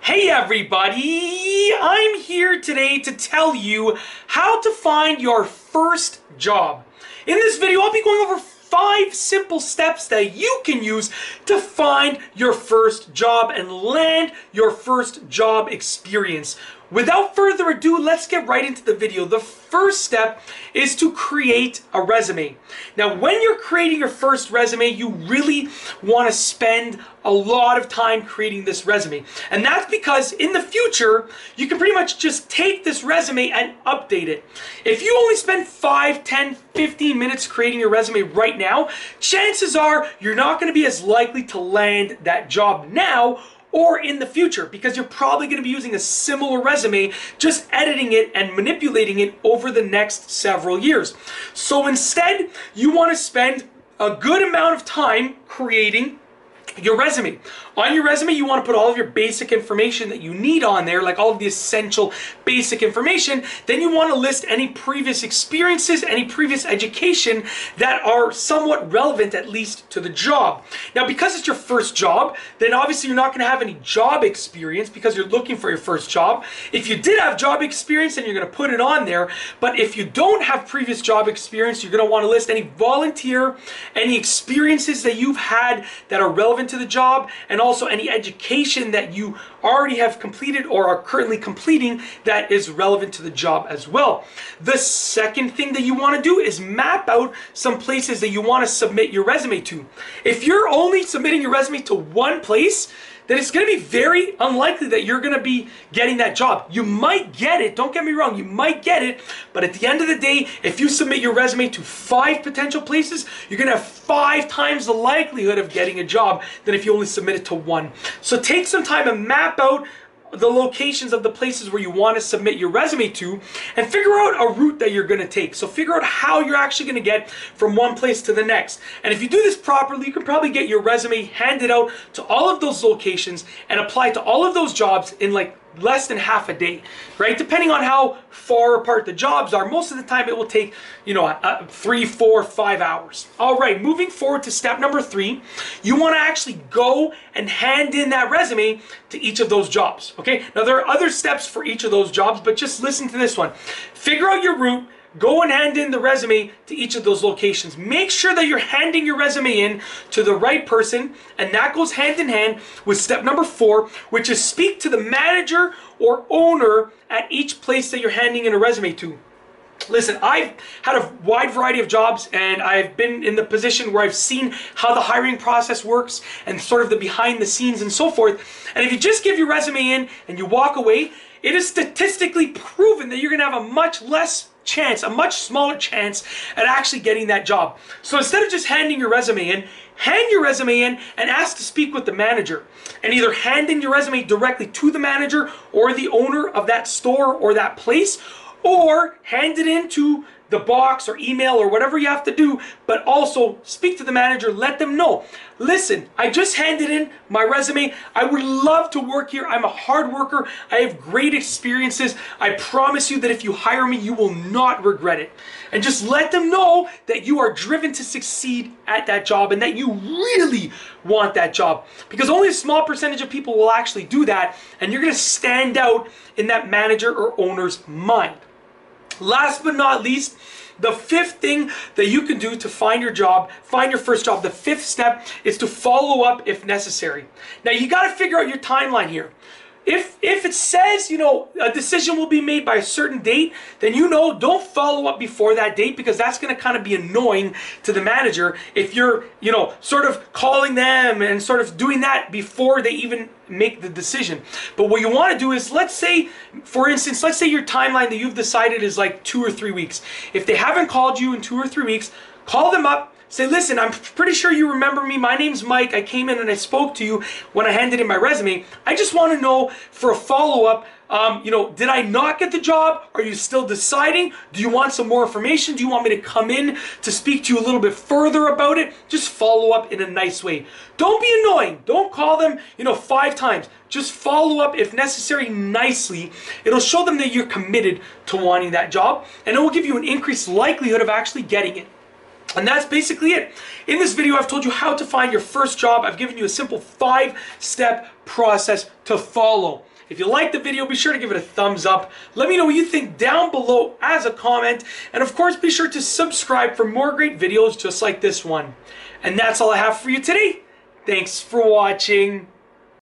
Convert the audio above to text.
Hey everybody, I'm here today to tell you how to find your first job. In this video, I'll be going over 5 simple steps that you can use to find your first job and land your first job experience. Without further ado, let's get right into the video. The first step is to create a resume. Now, when you're creating your first resume, you really want to spend a lot of time creating this resume. And that's because in the future, you can pretty much just take this resume and update it. If you only spend 5, 10, 15 minutes creating your resume right now, chances are you're not going to be as likely to land that job now or in the future, because you're probably going to be using a similar resume, just editing it and manipulating it over the next several years. So instead, you want to spend a good amount of time creating your resume. On your resume, you want to put all of your basic information that you need on there, like all of the essential basic information. Then you want to list any previous experiences, any previous education that are somewhat relevant, at least to the job. Now, because it's your first job, then obviously you're not going to have any job experience because you're looking for your first job. If you did have job experience, then you're going to put it on there. But if you don't have previous job experience, you're going to want to list any volunteer, any experiences that you've had that are relevant to the job, and also any education that you already have completed or are currently completing that is relevant to the job as well. The second thing that you want to do is map out some places that you want to submit your resume to. If you're only submitting your resume to one place, then it's going to be very unlikely that you're going to be getting that job. You might get it, don't get me wrong, you might get it, but at the end of the day, if you submit your resume to 5 potential places, you're going to have 5 times the likelihood of getting a job than if you only submit it to 1. So take some time and map out the locations of the places where you want to submit your resume to and figure out a route that you're going to take. So figure out how you're actually going to get from one place to the next. And if you do this properly, you can probably get your resume handed out to all of those locations and apply to all of those jobs in like less than half a day, right? Depending on how far apart the jobs are, most of the time it will take, 3, 4, 5 hours. All right, moving forward to step number 3, you want to actually go and hand in that resume to each of those jobs, okay? Now, there are other steps for each of those jobs, but just listen to this one. Figure out your route. Go and hand in the resume to each of those locations. Make sure that you're handing your resume in to the right person, and that goes hand in hand with step number 4, which is speak to the manager or owner at each place that you're handing in a resume to. Listen, I've had a wide variety of jobs, and I've been in the position where I've seen how the hiring process works and sort of the behind the scenes and so forth. And if you just give your resume in and you walk away, it is statistically proven that you're going to have a much smaller chance at actually getting that job. So instead of just handing your resume in, hand your resume in and ask to speak with the manager. And either hand in your resume directly to the manager or the owner of that store or that place, or hand it into the box or email or whatever you have to do, but also speak to the manager, let them know, listen, I just handed in my resume. I would love to work here. I'm a hard worker. I have great experiences. I promise you that if you hire me, you will not regret it. And just let them know that you are driven to succeed at that job and that you really want that job. Because only a small percentage of people will actually do that, and you're going to stand out in that manager or owner's mind. Last but not least, the 5th thing that you can do to find your first job, the 5th step is to follow up if necessary. Now, you got to figure out your timeline here. If it says, a decision will be made by a certain date, then don't follow up before that date, because that's going to kind of be annoying to the manager if you're, sort of calling them and sort of doing that before they even make the decision. But what you want to do is, let's say, for instance, let's say your timeline that you've decided is like 2 or 3 weeks. If they haven't called you in 2 or 3 weeks, call them up. Say, listen, I'm pretty sure you remember me. My name's Mike. I came in and I spoke to you when I handed in my resume. I just want to know for a follow-up, did I not get the job? Are you still deciding? Do you want some more information? Do you want me to come in to speak to you a little bit further about it? Just follow up in a nice way. Don't be annoying. Don't call them, 5 times. Just follow up, if necessary, nicely. It'll show them that you're committed to wanting that job, and it will give you an increased likelihood of actually getting it. And that's basically it. In this video, I've told you how to find your first job. I've given you a simple 5-step process to follow. If you liked the video, be sure to give it a thumbs up. Let me know what you think down below as a comment. And of course, be sure to subscribe for more great videos just like this one. And that's all I have for you today. Thanks for watching.